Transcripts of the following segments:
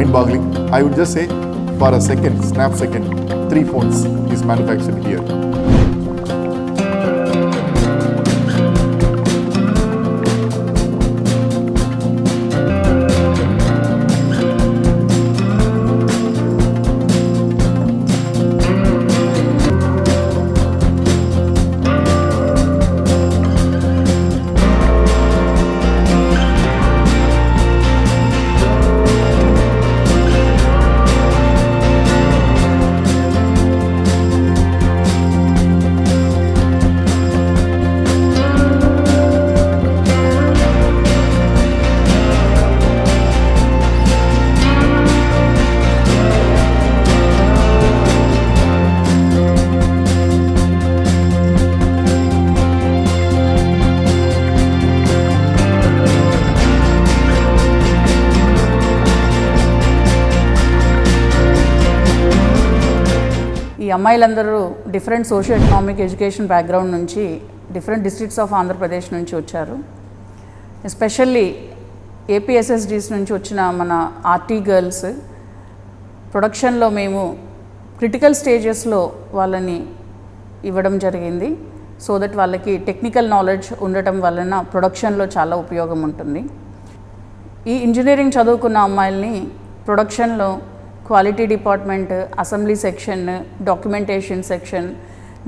mind-boggling. I would just say, for a second, snap second, 3 phones is manufactured here. ఈ అమ్మాయిలందరూ different socio economic education background నుంచి different districts of Andhra Pradesh నుంచి వచ్చారు. Especially APSSDC నుంచి వచ్చిన మన ఆర్టీ గర్ల్స్ ప్రొడక్షన్లో మేము క్రిటికల్ స్టేజెస్లో వాళ్ళని ఇవ్వడం జరిగింది. సో దట్ వాళ్ళకి టెక్నికల్ నాలెడ్జ్ ఉండటం వలన ప్రొడక్షన్లో చాలా ఉపయోగం ఉంటుంది. ఈ ఇంజనీరింగ్ చదువుకున్న అమ్మాయిల్ని ప్రొడక్షన్లో quality department, assembly section, documentation section,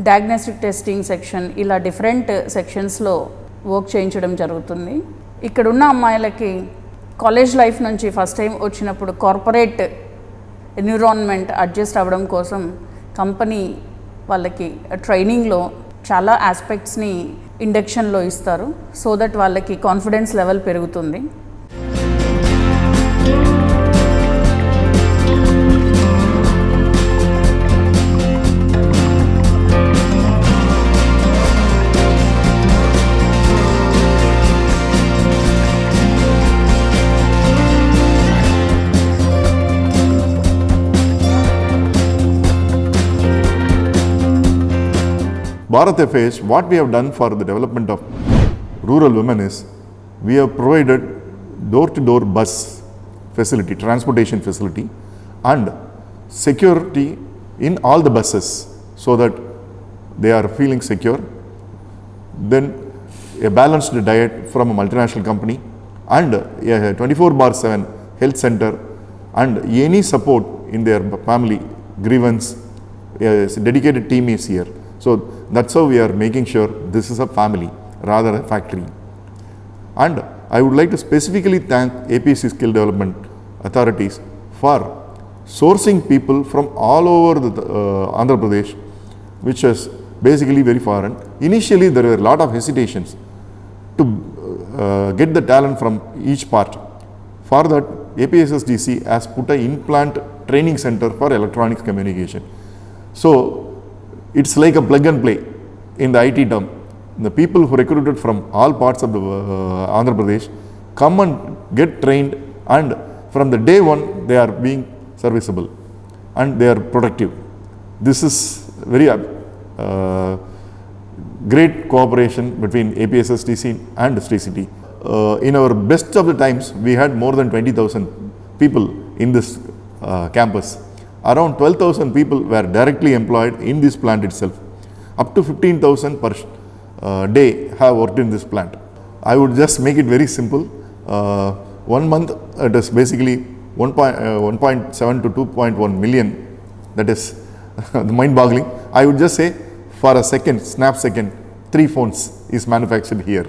diagnostic testing section, ఇలా డిఫరెంట్ సెక్షన్స్లో వర్క్ చేయించడం జరుగుతుంది. ఇక్కడున్న అమ్మాయిలకి కాలేజ్ లైఫ్ నుంచి ఫస్ట్ టైం వచ్చినప్పుడు కార్పొరేట్ ఎన్విరాన్మెంట్ అడ్జస్ట్ అవ్వడం కోసం కంపెనీ వాళ్ళకి ట్రైనింగ్లో చాలా ఆస్పెక్ట్స్ని ఇండక్షన్లో ఇస్తారు. సో దట్ వాళ్ళకి కాన్ఫిడెన్స్ లెవెల్ పెరుగుతుంది. Bharat FH, what we have done for the development of rural women is, we have provided door-to-door bus facility, transportation facility, and security in all the buses so that they are feeling secure. Then a balanced diet from a multinational company and a 24/7 health center, and any support in their family grievance, a dedicated team is here. So that's how we are making sure this is a family rather a factory. And I would like to specifically thank APC Skill Development Authorities for sourcing people from all over the Andhra Pradesh, which is basically very foreign. Initially there were a lot of hesitations to get the talent from each part. For that, APSSDC has put an in-plant training center for electronics communication. So it's like a plug and play in the IT term. The people who recruited from all parts of the Andhra Pradesh come and get trained, and from the day one they are being serviceable and they are productive. This is very great cooperation between APSSDC and Sricity. In our best of the times, we had more than 20,000 people in this campus. Around 12,000 people were directly employed in this plant itself. Up to 15,000 per day have worked in this plant. I would just make it very simple. 1 month, it is basically 1.7 to 2.1 million. That is mind-boggling. I would just say, for a second, snap second, 3 phones is manufactured here.